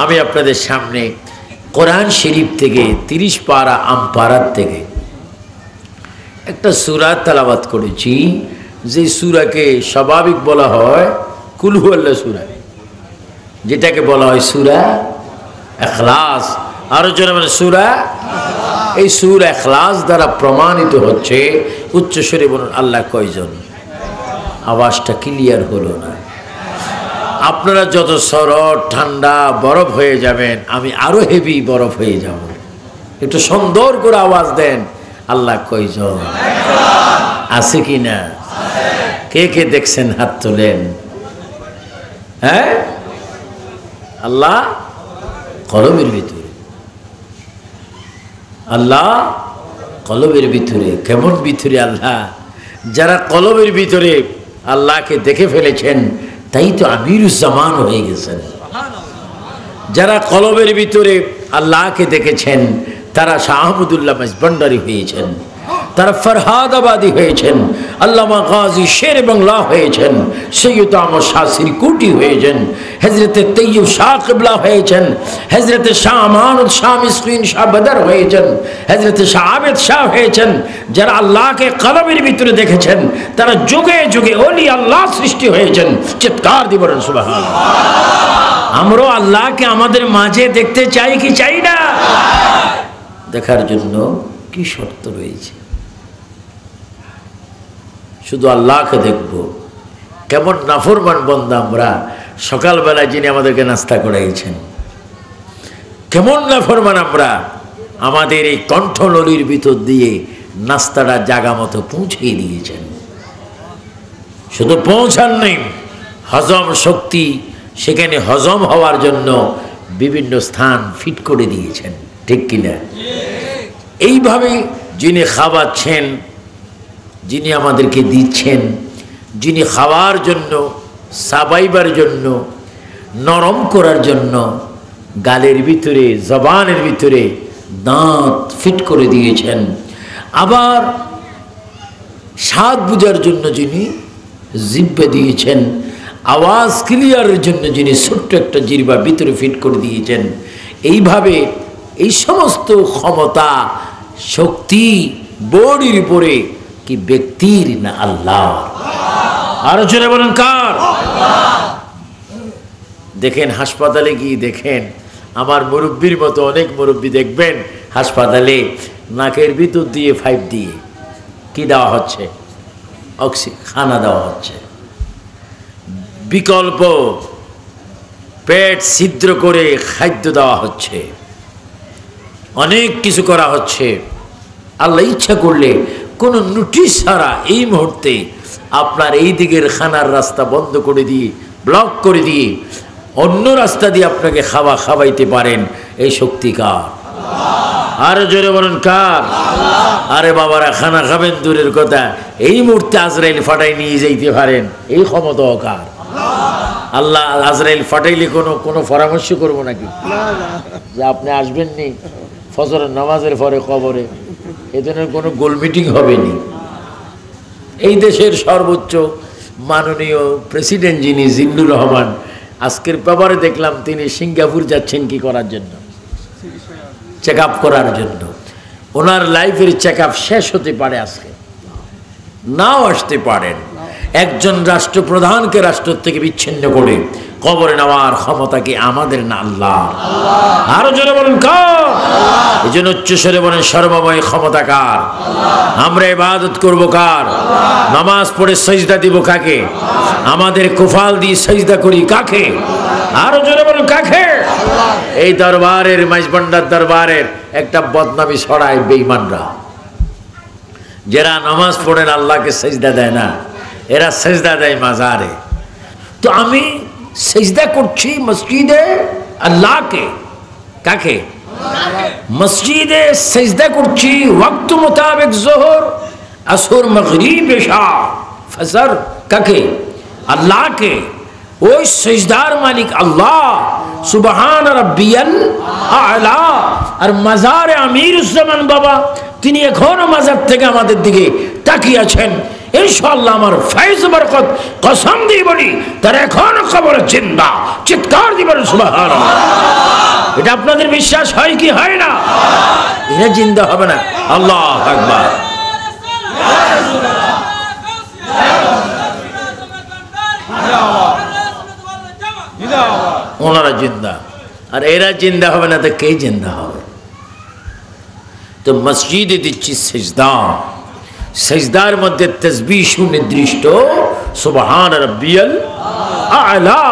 আমি আপনাদের সামনে কোরআন শরীফ থেকে 30 পারা আমপারাত থেকে একটা সূরা তেলাওয়াত করেছি, যে সূরাকে স্বাভাবিক বলা হয় কুল হুয়াল্লাহ সূরা, যেটাকে বলা হয় সূরা ইখলাস। আরো জোরে মানে সূরা। এই সূরা ইখলাস দ্বারা প্রমাণিত হচ্ছে, উচ্চস্বরে বলুন আল্লাহ কয়জন। আওয়াজটা ক্লিয়ার হলো না। আপনারা যত সরল ঠান্ডা বরফ হয়ে যাবেন, আমি আরো হেভি বরফ হয়ে যাব। একটু সুন্দর করে আওয়াজ দেন, আল্লাহ কয়জন আছে কি না? কে কে দেখছেন হাত তোলেন। হ্যাঁ, আল্লাহ কলবের ভিতরে, আল্লাহ কলবের ভিতরে। কেমন ভিতরে আল্লাহ? যারা কলবের ভিতরে আল্লাহকে দেখে ফেলেছেন তাই তো আমিরুজ্জামান হয়ে গেছেন। যারা কলবের ভিতরে আল্লাহকে দেখেছেন তারা শাহ আহমদুল্লাহ মাইজভান্ডারী হয়েছেন, তারা ফরহাদাবাদী হয়েছেন, আল্লামা গাজী শের বাংলা হয়েছেন, সৈয়দ আহমদ শাহ সিরকুটি হয়েছেন, হজরতে তৈয়ব শাহ কিবলা হয়েছেন, হজরতে শাহ আমানত শাহ মিসকিন শাহ বদর হয়েছেন, হজরতে শাহ আবেদ শাহ হয়েছেন। যারা আল্লাহকে কলবের ভিতরে দেখেছেন তারা যুগে যুগে ওলি আল্লাহ সৃষ্টি হয়েছেন। চিৎকার দিয়ে বলেন সুবহানাল্লাহ। আমরা আল্লাহকে আমাদের মাঝে দেখতে চাই কি চাই না? দেখার জন্য কি শর্ত রয়েছে? শুধু আল্লাহকে দেখব। কেমন নাফরমান বান্দা আমরা। সকালবেলায় যিনি আমাদেরকে নাস্তা করাইছেন, কেমন নাফরমান আমরা। আমাদের এই কণ্ঠনলীর ভিতর দিয়ে নাস্তাটা জাগা মতো পৌঁছে দিয়েছেন। শুধু পৌঁছান নেই, হজম শক্তি সেখানে হজম হওয়ার জন্য বিভিন্ন স্থান ফিট করে দিয়েছেন, ঠিক কিনা? এইভাবে যিনি খাওয়াচ্ছেন, যিনি আমাদেরকে দিচ্ছেন, যিনি খাওয়ার জন্য, সাবাইবার জন্য, নরম করার জন্য গালের ভিতরে, জবানের ভিতরে দাঁত ফিট করে দিয়েছেন, আবার স্বাদ বুঝার জন্য যিনি জিহ্বা দিয়েছেন, আওয়াজ ক্লিয়ারের জন্য যিনি ছোট্ট একটা জিহ্বা ভিতরে ফিট করে দিয়েছেন, এইভাবে এই সমস্ত ক্ষমতা শক্তি বডির উপরে কি ব্যক্তির না আল্লাহ? আরো জোরে বলেন কার? দেখেন হাসপাতালে গিয়ে দেখেন, আমার মুরব্বীর মতো অনেক মুরব্বী দেখবেন হাসপাতালে নাকের ভিতর দিয়ে পাইপ দিয়ে কি দেওয়া হচ্ছে? খানা দেওয়া হচ্ছে। বিকল্প পেট ছিদ্র করে খাদ্য দেওয়া হচ্ছে, অনেক কিছু করা হচ্ছে। আল্লাহ ইচ্ছা করলে কোনো নোটিশ ছাড়া এই মুহূর্তে আপনার এই দিকের খানার রাস্তা বন্ধ করে দিয়ে, ব্লক করে দিয়ে অন্য রাস্তা দিয়ে আপনাকে খাওয়াইতে পারেন। এই শক্তি কার? আরো জোরে বলেন কার? আরে বাবারা, খানা খাবেন দূরের কথা, এই মুহূর্তে আজরাইল ফাটাই নিয়ে যাইতে পারেন, এই ক্ষমতা কার? আল্লাহ আজরাইল ফাটাইলে কোনো পরামর্শ করবো নাকি যে আপনি আসবেন নি ফজরের নামাজের পরে কবরে? এ ধরনের কোনো গোল মিটিং হবে নি। এই দেশের সর্বোচ্চ মাননীয় প্রেসিডেন্ট যিনি জিল্লুর রহমান, আজকের পেপারে দেখলাম তিনি সিঙ্গাপুর যাচ্ছেন কি করার জন্য? চেক আপ করার জন্য। ওনার লাইফের চেক আপ শেষ হতে পারে আজকে, নাও আসতে পারেন। একজন রাষ্ট্রপ্রধানকে রাষ্ট্র থেকে বিচ্ছিন্ন করে কবরে নেওয়ার ক্ষমতা কি আমাদের না আল্লাহ? আরো জোরে বলেন কার? এই জন্য উচ্চস্বরে বলেন সর্বময় ক্ষমতা কার? আমরা ইবাদত করব কার? নামাজ পড়ে সিজদা দিব কাকে? আমাদের কুফাল দিয়ে সিজদা করি কাকে? আরো জোরে বলেন কাকে? এই দরবারের মাইজভান্ডার দরবারের একটা বদনামি ছড়ায় বেঈমানরা, যারা নামাজ পড়েন আল্লাহকে সিজদা দেয় না, এরা সিজদা দেয় মাজারে। তো আমি সিজদা করছি মসজিদে আল্লাহকে, কাকে? মসজিদে সিজদা করছি ওয়াক্ত মোতাবেক যোহর, আসর, মাগরিব, ইশা, ফজর, কাকে? আল্লাহকে। ওই সিজদার মালিক আল্লাহ, সুবহান রাব্বিয়াল আলা। আর মাজারে আমিরুজ্জামান বাবা, তিনি এখনো মাজার থেকে আমাদের দিকে তাকিয়ে আছেন। ইনশাআল্লাহ আমার ফয়েজ বরকত কসম দিয়ে বলি, তারা এখনো কবরে জিন্দা। চিৎকার দিবেন সুবহানাল্লাহ। এটা আপনাদের বিশ্বাস হয় কি হয় না? এরা জিন্দা হবে না। আল্লাহু আকবার। ওনারা জিন্দা, আর এরা জিন্দা হবে না তো কে জিন্দা হবে? তো মসজিদে দিচ্ছি সিজদা, সিজদার মধ্যে তাসবিহ সুনির্দিষ্ট, সুবহান রাব্বিয়াল আ'লা।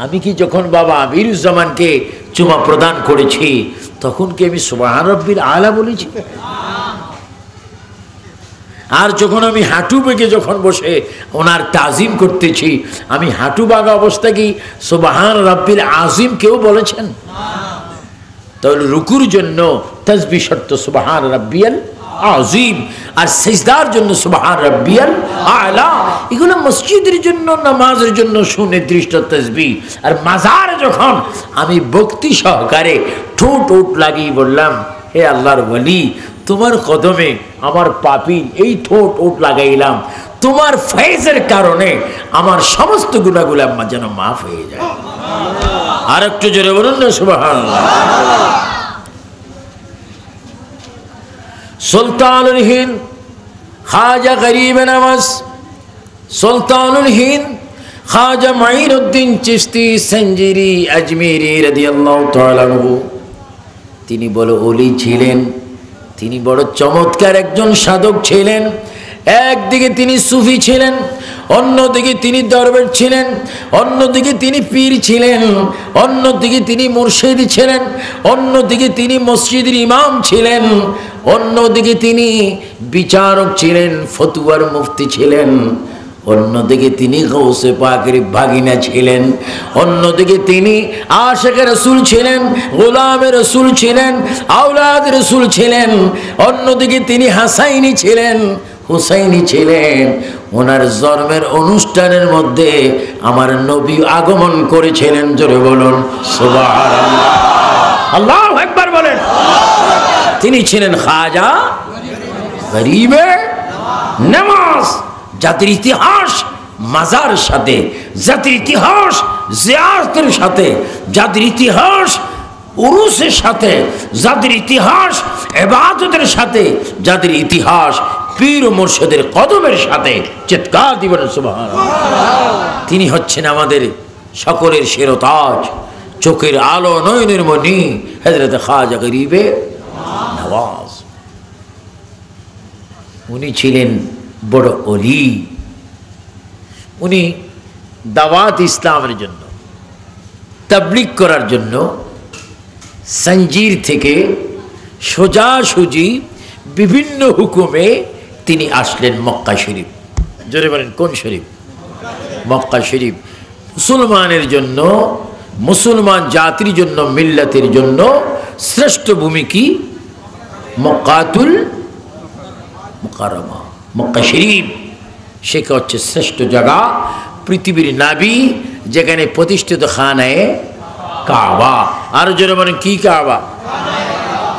আমি কি যখন বাবা আমিরুজ্জামানকে চুমা প্রদান করেছি তখন কি আমি সুবহান রাব্বিল আ'লা বলেছি? আর যখন আমি হাঁটু বেঁকে যখন বসে ওনার তাজিম করতেছি, আমি হাঁটু বাঁকা অবস্থা কি সুবহান রাব্বিল আজিম কেউ বলেছেন? তাহলে রুকুর জন্য তাসবিহ শর্ত সুবহান রাব্বিয়াল আজিম, আর সিজদার জন্য সুবহান রাব্বিয়াল আ'লা। এগুলো মসজিদের জন্য, নামাজের জন্য সুনির্দিষ্ট তাসবিহ। আর মাজারে যখন আমি ভক্তি সহকারে ঠোঁট লাগিয়ে বললাম, হে আল্লাহর ওয়ালি, তোমার কদমে আমার পাপী এই ঠোঁট লাগাইলাম, তোমার ফয়েজের কারণে আমার সমস্ত গুনাহগুলো যেন মাফ হয়ে যায়। আর একটু জোরে বলুন না সুবহানাল্লাহ। সুলতানুল হিন্দ খাজা গরিব নওয়াজ, সুলতানুল হিন্দ খাজা মাঈনুদ্দিন চিশতি সঞ্জিরি আজমেরি রাদিয়াল্লাহু তাআলা আনহু, তিনি বড় ওলি ছিলেন, তিনি বড় চমৎকার একজন সাধক ছিলেন। একদিকে তিনি সুফি ছিলেন, অন্যদিকে তিনি দরবেশ ছিলেন, অন্যদিকে তিনি পীর ছিলেন, অন্যদিকে তিনি মুর্শিদ ছিলেন, অন্যদিকে তিনি মসজিদের ইমাম ছিলেন, অন্যদিকে তিনি বিচারক ছিলেন, ফতুয়ার মুফতি ছিলেন, অন্যদিকে তিনি গৌসে পাকের ভাগিনা ছিলেন, অন্যদিকে তিনি আশিকে রাসূল ছিলেন, গোলামে রাসূল ছিলেন, আওলাদ রাসূল ছিলেন, অন্যদিকে তিনি হাসাইনি ছিলেন, হুসাইনি ছিলেন। ওনার জন্মের অনুষ্ঠানের মধ্যে আমার নবী আগমন করেছিলেন। জোরে বলুন সুবহানাল্লাহ, আল্লাহু আকবার বলেন। তিনি ছিলেন খাজা গরিবে নওয়াজ, যাদের ইতিহাস মাজার সাথে, যাদের ইতিহাস জিয়ারতের সাথে, যাদের ইতিহাস উরুসের সাথে, যাদের ইতিহাস ইবাদতের সাথে, যাদের ইতিহাস পীর ও মুর্শিদের কদমের সাথে। চিৎকার দিবেন সুবহানাল্লাহ। তিনি হচ্ছেন আমাদের সকলের শিরতাজ, চোখের আলো, নয়নের মণি, হযরত খাজা গরিবে নওয়াজ। উনি ছিলেন বড় ওলি। উনি দাওয়াত ইসলামের জন্য, তাবলীগ করার জন্য সঞ্জির থেকে সোজাসুজি বিভিন্ন হুকুমে তিনি আসলেন মক্কা শরীফ। জোরে বলেন কোন শরীফ? মক্কা শরীফ। মুসলমানের জন্য, মুসলমান জাতির জন্য, মিল্লাতের জন্য শ্রেষ্ঠ ভূমি কি? মক্কাতুল মুকাররমা, মক্কা শরীফ। সেটা হচ্ছে শ্রেষ্ঠ জায়গা, পৃথিবীর নাবি যেখানে প্রতিষ্ঠিত খানায়ে কাবা। আর জোরে বলেন কি কাবা?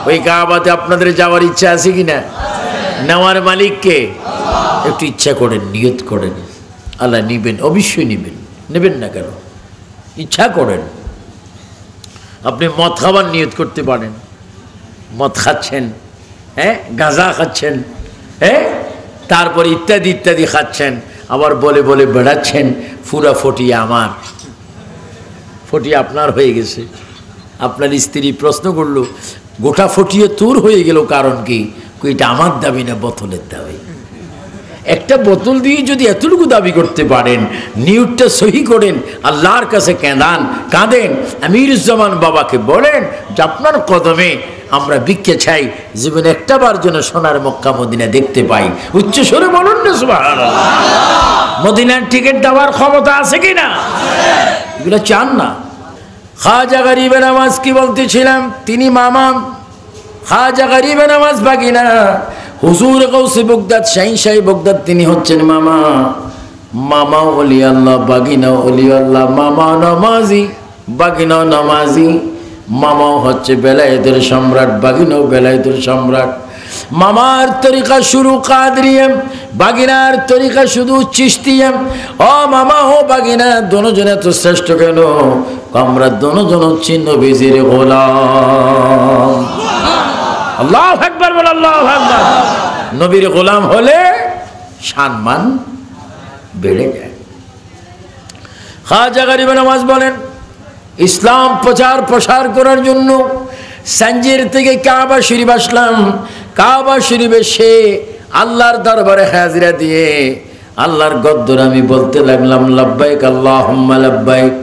ওই কাবাতে আপনাদের যাওয়ার ইচ্ছা আছে কিনা? নেওয়ার মালিককে একটু ইচ্ছা করেন, নিয়ত করেন, আল্লাহ নিবেন, অবশ্যই নিবেন। নেবেন না কেন? ইচ্ছা করেন। আপনি মদ খাবার নিয়ত করতে পারেন, মদ খাচ্ছেন, হ্যাঁ, গাঁজা খাচ্ছেন, হ্যাঁ, তারপর ইত্যাদি ইত্যাদি খাচ্ছেন, আবার বলে বলে বেড়াচ্ছেন পুরা ফটিয়া আমার, ফটিয়া আপনার হয়ে গেছে। আপনার স্ত্রী প্রশ্ন করলো, গোটা ফটিয়ে তোর হয়ে গেল, কারণ কি? এটা আমার দাবি না, বোতলের দাবি। একটা বোতল দিয়ে যদি এতটুকু দাবি করতে পারেন, নিয়তটা সহি করেন, আল্লাহর কাছে কাঁদেন, আমিরুজ্জামান বাবাকে বলেন যে আপনার কদমে আমরা ভিক্ষা চাই, জীবনে একটা বার যেন সোনার মক্কা মদিনা দেখতে পাই। উচ্চ স্বরে বলুন না সুবহানাল্লাহ। মদিনার টিকিট দেওয়ার ক্ষমতা আছে কিনা? এগুলো চান না। খাজা গরিবে নওয়াজ কি বলতেছিলাম, তিনি মামা। খাজা গরিবে নওয়াজ বাগিনা হুজুর গৌসে বগদাদ, শাহিনশাহী বগদাদ, তিনি হচ্ছেন মামা। মামা ওলি আল্লাহ, বাগিনা ওলি আল্লাহ। মামা নামাজি, বাগিনা নামাজি। মামাও হচ্ছে বেলায়েতের সম্রাট, বাগিনাও বেলায়েতের সম্রাট। মামার তরিকা শুরু কাদরিয়া, বাগিনার তরিকা শুধু চিশতিয়া। ও মামা ও বাগিনা দোনোজনে তো শ্রেষ্ঠ কেন? আমরা দোনোজন হচ্ছি নবীজির গোলাম। আল্লাহু আকবার বল, আল্লাহু আকবার। নবীর গোলাম হলে সম্মান বেড়ে যায়। খাজা গরিব নওয়াজ বলেন, ইসলাম প্রচার প্রসার করার জন্য সাঞ্জির থেকে কাবা শরীফ আসলাম। কাবা শরীফে সে আল্লাহর দরবারে হাজিরা দিয়ে আল্লাহর গদ্দর আমি বলতে লাগলাম, লব্বাইক আল্লাহুম্মা লব্বাইক,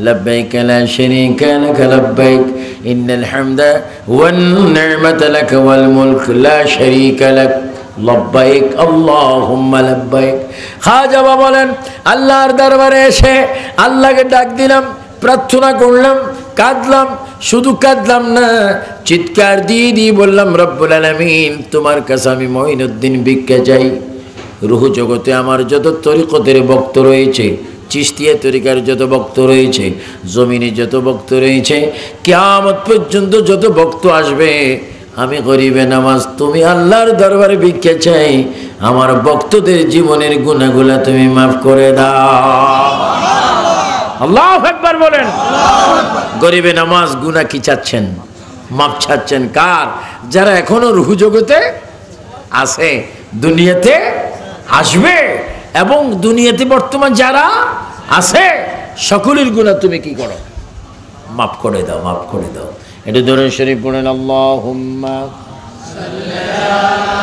লব্বাইক লা শারীকা লাক লব্বাইক, ইন্নাল হামদা ওয়ান নি'মাতা লাক ওয়াল মুলক লা শারীকা লাক, লব্বাইক আল্লাহুম্মা লব্বাইক। খাজা বাবা বলেন, আল্লাহর দরবারে এসে আল্লাহকে ডাক দিলাম, প্রার্থনা করলাম, কাঁদলাম। শুধু কাঁদলাম না, চিৎকার দিয়ে দিয়ে বললাম, রব্বুল আলামিন তোমার কাছে আমি মঈনুদ্দিন ভিক্ষা চাই। রুহ জগতে আমার যত তরিকতের ভক্ত রয়েছে, চিশতিয়া তরিকার যত ভক্ত রয়েছে, জমিনে যত ভক্ত রয়েছে, কিয়ামত পর্যন্ত যত ভক্ত আসবে, আমি গরিবে নামাজ তুমি আল্লাহর দরবারে ভিক্ষা চাই, আমার ভক্তদের জীবনের গুনাহগুলো তুমি মাফ করে দাও। আল্লাহু আকবার বলেন। গরিবে নামাজ গুনাহ কি চাচ্ছেন? মাফ চাচ্ছেন। কার? যারা এখনো রূহ জগতে আছে, দুনিয়াতে আসবে, এবং দুনিয়াতে বর্তমান যারা আছে সকলের গুনাহ তুমি কি করো? মাফ করে দাও, মাফ করে দাও। এটা দরুদ শরীফ পড়েন, আল্লাহুম্মা সাল্লি আলা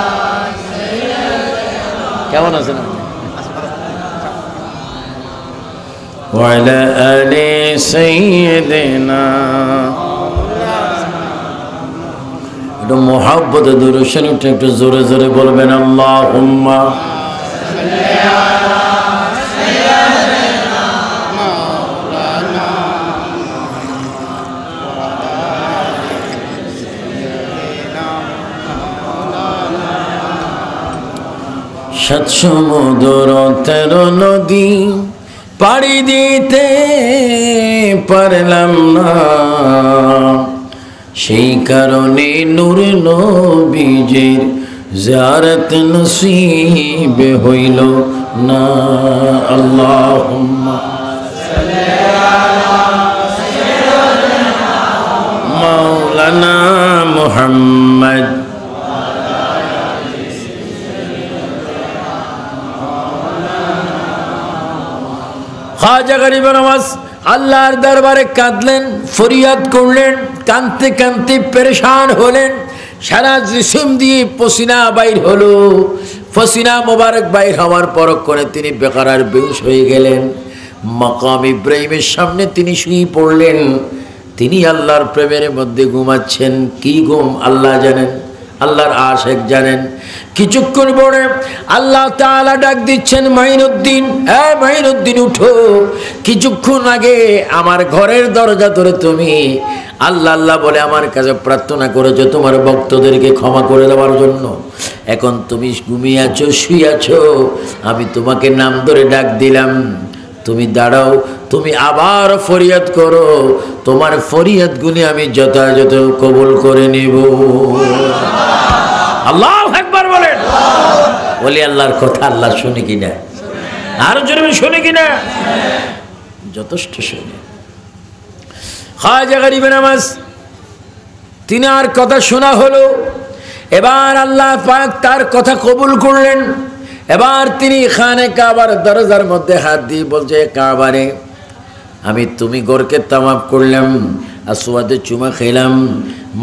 সাইয়্যিদিনা। কেমন আছেন আপনি? ওয়া আলা আলি সাইয়্যিদিনা। এটা মুহাব্বতে দরুদ শরীফটা একটু জোরে জোরে বলবেন, আল্লাহুম্মা সাল্লি আলা সাইয়্যিদিনা মাওলানা। সাত সমুদ্র 13 নদী পাড়ি দিতে পারলাম না, সেই কারণে নূরে নবীজির জিয়ারত নসিব হইল না। আল্লাহুম্মা সাল্লি আলা সাইয়্যিদিনা মাওলানা মুহাম্মদ। খাজা গরিব নওয়াজ আল্লাহর দরবারে কাঁদলেন, ফরিয়াদ করলেন, কাঁদতে কাঁদতে পেরেশান হলেন। সারা জিসিম দিয়ে পসিনা বাইর হলো। পসিনা মোবারক বাইর হওয়ার পরক্ষণে তিনি বেকারার বেহুশ হয়ে গেলেন। মাকাম ইব্রাহিমের সামনে তিনি শুয়ে পড়লেন। তিনি আল্লাহর প্রেমের মধ্যে ঘুমাচ্ছেন। কি ঘুম আল্লাহ জানেন, আল্লাহর আশিক জানেন। কিছুক্ষণ পরে আল্লাহ তাআলা ডাক দিচ্ছেন, মঈনুদ্দিন, হ্যাঁ মঈনুদ্দিন উঠো। কিছুক্ষণ আগে আমার ঘরের দরজা ধরে তুমি আল্লাহ আল্লাহ বলে আমার কাছে প্রার্থনা করেছো তোমার ভক্তদেরকে ক্ষমা করে দেওয়ার জন্য। এখন তুমি ঘুমিয়ে আছো, শুয়ে আছো, আমি তোমাকে নাম ধরে ডাক দিলাম, তুমি দাঁড়াও, তুমি আবার ফরিয়াদ করো, তোমার ফরিয়াদ গুলি আমি যথাযথ কবুল করে নেব। আল্লাহু আকবার বলেন। বলি আল্লাহর কথা আল্লাহ শুনে কিনা? আরো জোরে শুনে কিনা? যথেষ্ট শুনে। খাজা গরিব নওয়াজ তিনি আর কথা শোনা হলো। এবার আল্লাহ পাক তার কথা কবুল করলেন। এবার তিনি খানে কাবার দরজার মধ্যে হাত দিয়ে বলছে, কাবারে আমি তুমি গরকে তামাম করলাম, আসওয়াদে চুমা খেলাম,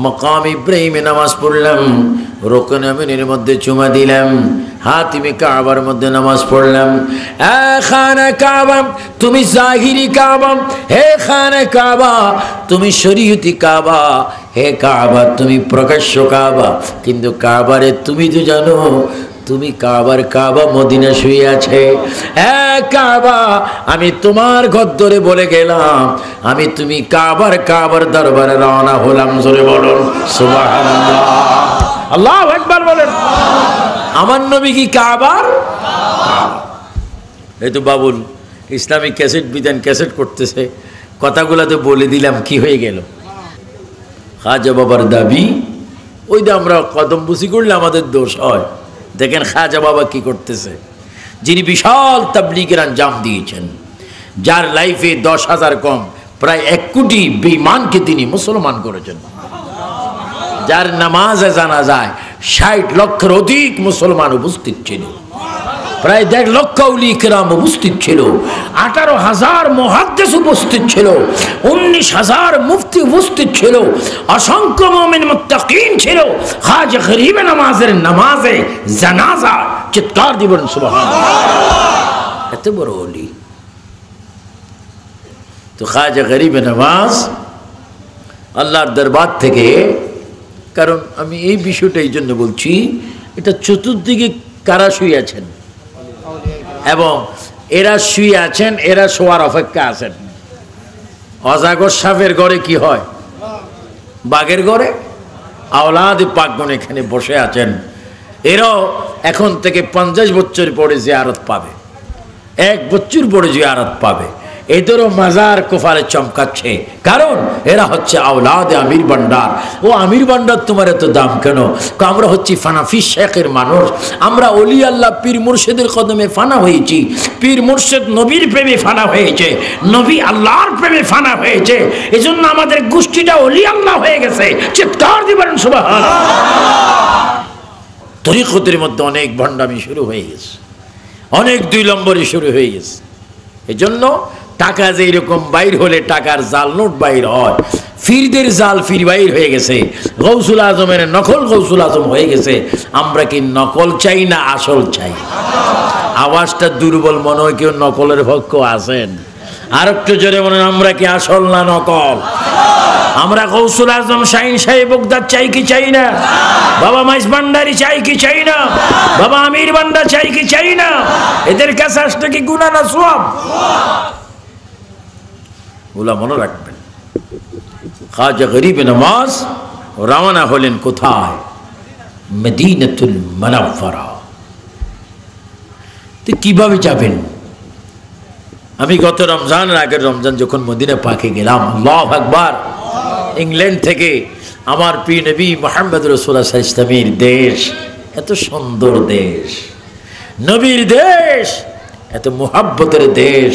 মাকাম ইব্রাহিমে নামাজ পড়লাম, রুকন আমিনের মধ্যে চুমা দিলাম, হাতিমে কাবার মধ্যে নামাজ পড়লাম। খানে কাবা তুমি জাহিরি কাবা, হে খানে কাবা তুমি শরীয়তি কাবা, হে কাবা তুমি প্রকাশ্য কাবা। কিন্তু কাবারে তুমি তো জানো, তুমি কাবার কাবা মদিনা শুয়ে আছে। কাবা আমি তোমার ঘর ধরে বলে গেলাম, আমি তুমি কাবার দরবারে রওনা হলাম। জোরে বলুন সুবহানাল্লাহ। আল্লাহু আকবার বলেন। আমার নবী কি কাবার? এই তো বাবুল ইসলামিক ক্যাসেট বিধান ক্যাসেট করতেছে, কথাগুলো তো বলে দিলাম, কি হয়ে গেল? খাজা বাবার দাবি ওই যে আমরা কদম বুসি করলে আমাদের দোষ হয়। দেখেন খাজা বাবা কি করতেছে, যিনি বিশাল তাবলীগের আঞ্জাম দিয়েছেন, যার লাইফে 10,000 কম প্রায় 1 কোটি বেঈমানকে তিনি মুসলমান করেছেন, যার নামাজে জানাজায় 60 লক্ষের অধিক মুসলমান উপস্থিত ছিল, প্রায় 1.5 লক্ষ আউলিয়া কেরাম উপস্থিত ছিল, 18,000 মুহাদ্দিস উপস্থিত ছিল, 19,000 মুফতি উপস্থিত ছিল, অসংখ্য মুমিন মুত্তাকিন ছিল। খাজা গরিবে নামাজের নামাজে জানাজা চিৎকার দিবেন সুবহানাল্লাহ। এত বড় ওলি। তো খাজা গরিবে নামাজ আল্লাহর দরবার থেকে, কারণ আমি এই বিষয়টা এই জন্য বলছি, এটা চতুর্দিকে কারা শুয়ে আছেন এবং এরা শুয়ে আছেন, এরা শোয়ার অপেক্ষা আছেন। অজাগর সাপের ঘরে কি হয়? বাঘের ঘরে। আওলাদ পাকগণ এখানে বসে আছেন, এরাও এখন থেকে 50 বছর পরে জিয়ারত পাবে, 1 বছর পরে জিয়ারত পাবে। এদেরও মাজার কোফারে চমকাচ্ছে, কারণ এরা হচ্ছে আওলাদে আমির ভান্ডার। ও আমির ভান্ডার, তোমার এত দাম কেন? আমরা হচ্ছি ফানাফি শেখের মানুষ, আমরা অলি আল্লাহ পীর মুর্শিদের কদমে ফানা হয়েছি, পীর মুর্শিদ নবীর প্রেমে ফানা হয়েছে, নবী আল্লাহর প্রেমে ফানা হয়েছে, এজন্য আমাদের গোষ্ঠীটা অলি আল্লাহ হয়ে গেছে। চিৎকার দিবেন সুবহানাল্লাহ। তরিকতের মধ্যে অনেক ভণ্ডামি শুরু হয়ে গেছে, অনেক 2 নম্বরই শুরু হয়ে গেছে। এজন্য টাকা যে এরকম বাইর হলে টাকার জাল নোট বাইর হয়, ফিরদের জাল ফির বাইর হয়ে গেছে, গৌসুল আজমের নকল গৌসুল আজম হয়ে গেছে। আমরা কি নকল চাই না আসল চাই? আওয়াজটা দুর্বল মনে হয়, কেউ নকলের পক্ষ আছেন? আর একটু জোরে বলেন, আমরা কি আসল না নকল? আমরা গৌসুল আজম শাহিন সাহেব বগদাদ চাই কি চাই না? বাবা মাইজ ভান্ডারি চাই কি চাই না? বাবা আমির ভান্ডার চাই কি চাই না? এদের কাছে আসলে কি গুনাহ না সওয়াব? ওলা মনে রাখবেন। খাজা গরিবে নামাজ রওনা হলেন কোথায়? মদিনাতুল মুনাওয়ারা। তো কিভাবে যাবেন? আমি গত রমজানের আগের রমজান যখন মদিনা পাকে গেলাম, আল্লাহু আকবার, ইংল্যান্ড থেকে আমার প্রিয় নবী মুহাম্মদ রাসূলুল্লাহ সাল্লাল্লাহু আলাইহি ওয়াসাল্লামের দেশ, এত সুন্দর দেশ, নবীর দেশ, এত মুহাব্বতের দেশ,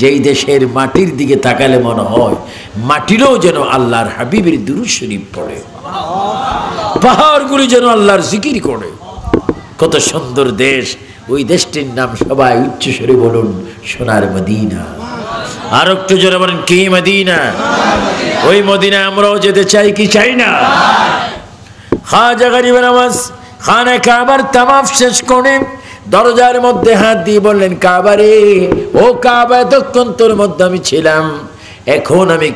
যেই দেশের মাটির দিকে তাকালে মনে হয় মাটিরও যেন আল্লাহর হাবিবের দুরূদ শরীফ পড়ে, পাহাড়গুলি যেন আল্লাহর জিকির করে। কত সুন্দর দেশ। ওই দেশটির নাম সবাই উচ্চস্বরে বলুন, সোনার মদিনা। আর একটু জোরে বলেন, কি মদিনা? ওই মদিনা আমরাও যেতে চাই কি চাই না? খাজা গরিবে নামাজ খানে কাবার তাওয়াফ শেষ করে দরজার মধ্যে হাত দিয়ে বললেন, কাবা রে, ও কাবা, এতক্ষণ তোর মধ্যে আমি ছিলাম, এখন আমি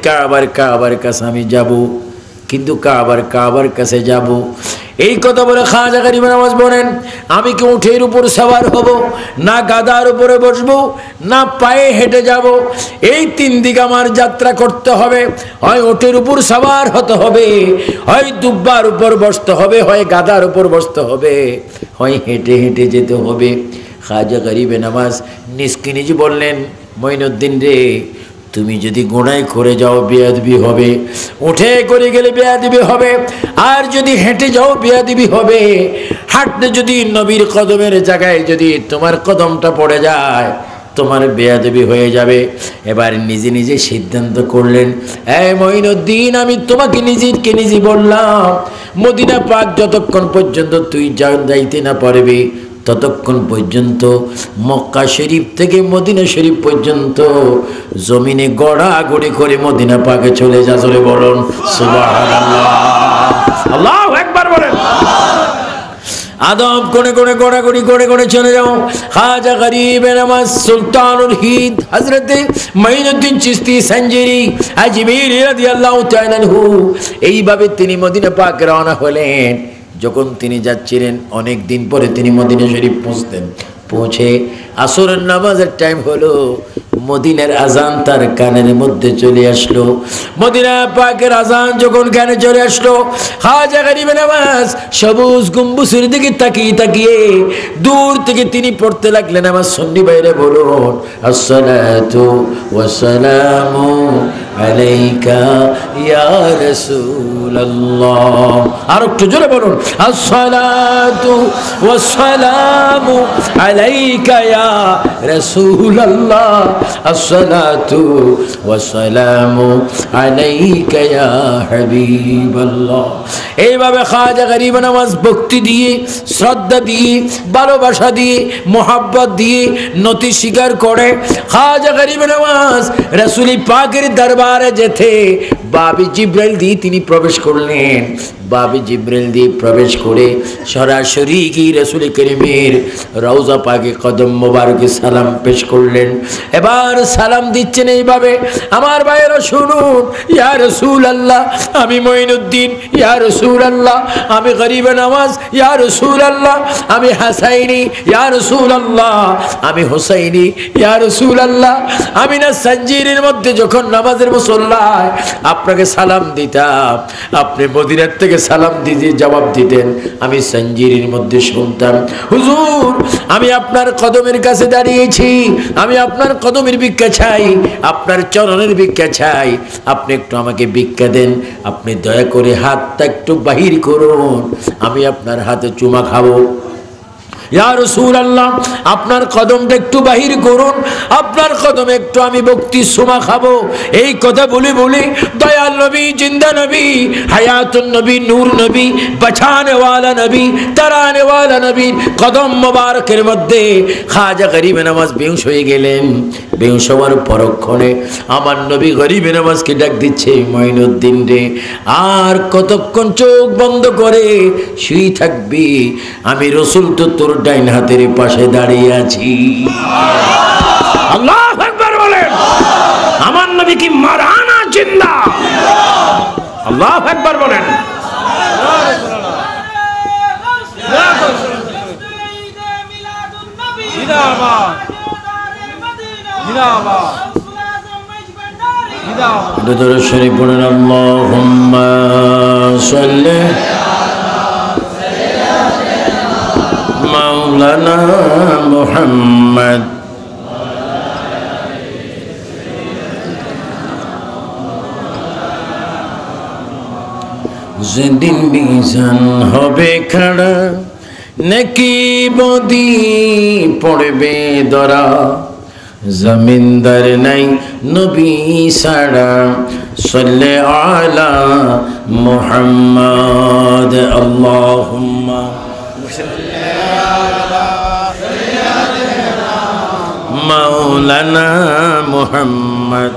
কাবার কাছে আমি যাব, কিন্তু কাবার কাছে যাব। এই কথা বলে খাজা গরিবে নামাজ বলেন, আমি কি উঠের উপর সওয়ার হব, না গাদার উপরে বসবো, না পায়ে হেঁটে যাব? এই 3 দিক আমার যাত্রা করতে হবে। হয় উঠের উপর সওয়ার হতে হবে, হয় দুব্বার উপর বসতে হবে, হয় গাদার উপর বসতে হবে, হয় হেঁটে হেঁটে যেতে হবে। খাজা গরিবে নামাজ নিজকে নিজে বললেন, মঈনুদ্দিন রে, তুমি যদি গোড়ায় করে যাও বেয়াদবি হবে, উঠে করে গেলে বেয়াদবি হবে, আর যদি হেঁটে যাও বেয়াদবি হবে। হাঁটতে যদি নবীর কদমের জায়গায় যদি তোমার কদমটা পড়ে যায়, তোমার বেয়াদবি হয়ে যাবে। এবার নিজে নিজে সিদ্ধান্ত করলেন, এই মঈনুদ্দিন, আমি তোমাকে নিজে বললাম, মদিনা পাক যতক্ষণ পর্যন্ত তুই যাইতে না পারবি, ততক্ষণ পর্যন্ত মক্কা শরীফ থেকে মদিনা শরীফ পর্যন্ত জমিনে গড়াগড়ি করে মদিনা পাকে চলে যা। চলে বলুন সুবহানাল্লাহ, আল্লাহু আকবার বলেন। আদব করে করে গড়াগড়ি করে করে চলে যাও। খাজা গরিবে নামাজ সুলতানুল হিন্দ হযরতে মঈনুদ্দিন চিশতি সঞ্জেরি আজমিরি রাদিয়াল্লাহু তাআলা আনহু, এইভাবে তিনি মদিনা পাক রওনা হলেন। যখন তিনি যাচ্ছিলেন, অনেক দিন পরে তিনি মদিনা শরীফ পৌঁছতেন। পৌঁছে আসরের নামাজের টাইম হলো, মদিনার আজান তার কানের মধ্যে চলে আসলো। মদিনা পাকের আজান যখন কানে চলে আসলো, খাজা গরিবে নওয়াজ সবুজ গম্বুজের দিকে তাকিয়ে তাকিয়ে দূর থেকে তিনি পড়তে লাগলেন। আমার সুন্নি ভাইরা বলুন, আসসালাতু ওয়াসসালামু আলাইকা ইয়া রাসূলুল্লাহ। আর একটু জোরে বলুন, আসসালাতু ওয়াসসালামু আলাইকা ইয়া রাসূলুল্লাহ, আসসালাতু ওয়াসসালামু আলাইকা ইয়া হাবিবাল্লাহ। এইভাবে খাজা গরিব নওয়াজ ভক্তি দিয়ে, শ্রদ্ধা দিয়ে, ভালোবাসা দিয়ে, মোহাব্বত দিয়ে নতি স্বীকার করে খাজা গরিব নওয়াজ রাসূল পাকের দরবারে যেতে বাবি জিব্রাইল দিয়ে তিনি প্রবেশ করলেন। বাবি জিব্রাইল দিয়ে প্রবেশ করে সরাসরি কি রাসূল করিমের রওজা পাকে কদম মোবারকে সালাম পেশ করলেন। এবার সালাম দিচ্ছেন এইভাবে, আমার ভাইয়েরা শুনুন, ইয়া রাসূলুল্লাহ আমি মঈনুদ্দিন, ইয়া রাসূলুল্লাহ আমি গরিবে নওয়াজ, ইয়া রাসূলুল্লাহ আমি হাসাইনি, ইয়া রাসূলুল্লাহ আমি হুসাইনি, ইয়া রাসূলুল্লাহ আমি না সঞ্জিরের মধ্যে যখন নামাজের মুসল্লায় আপনাকে সালাম দিতাম, আপনি মদিনার থেকে সালাম দিতে জবাব দিতেন, আমি সঞ্জিরের মধ্যে শুনতাম। হুজুর আমি আপনার কদমের কাছে দাঁড়িয়েছি, আমি আপনার কদমের ভিক্ষা চাই, আপনার চরণের ভিক্ষা চাই, আপনি একটু আমাকে ভিক্ষা দেন, আপনি দয়া করে হাতটা একটু বাহির করুন, আমি আপনার হাতে চুমা খাবো। ইয়া রাসূলুল্লাহ আপনার কদমটা একটু বাহির করুন, আপনার কদমে একটু আমি ভক্তি সুমা খাবো। এই কথা বলে বলে দয়াল নবী, জিন্দা নবী, হায়াতুন নবী, নূর নবী, বাঁচানে ওয়ালা নবী, তারানে ওয়ালা নবীর কদম মোবারকের মধ্যে খাজা গরিবে নওয়াজ বেহুশ হয়ে গেলেন। বেহুশ হওয়ার পরক্ষণে আমার নবী গরিবে নওয়াজকে ডাক দিচ্ছে, মঈনুদ্দিন রে আর কতক্ষণ চোখ বন্ধ করে শুয়ে থাকবি? আমি রাসূল তো তোর ডাইন হাতের পাশে দাঁড়িয়ে আছি। আল্লাহু আকবার বলেন। আমার নবী কি মারা না জিন্দা? আল্লাহু আকবার বলেন। জিন্দাবাদ জিন্দাবাদ জিন্দাবাদ। দরুদ শরীফ পড়েন, আল্লাহুম্মা সাল্লি মাওলানা মুহাম্মদ। যেদিন মিজান হবে খাড়া, নেকি বদি পড়বে ধরা, জমিনদার নাই নবী সারা, সাল্লি আলা মুহাম্মদ। আল্লাহুম্মা মাওলানা মুহাম্মদ।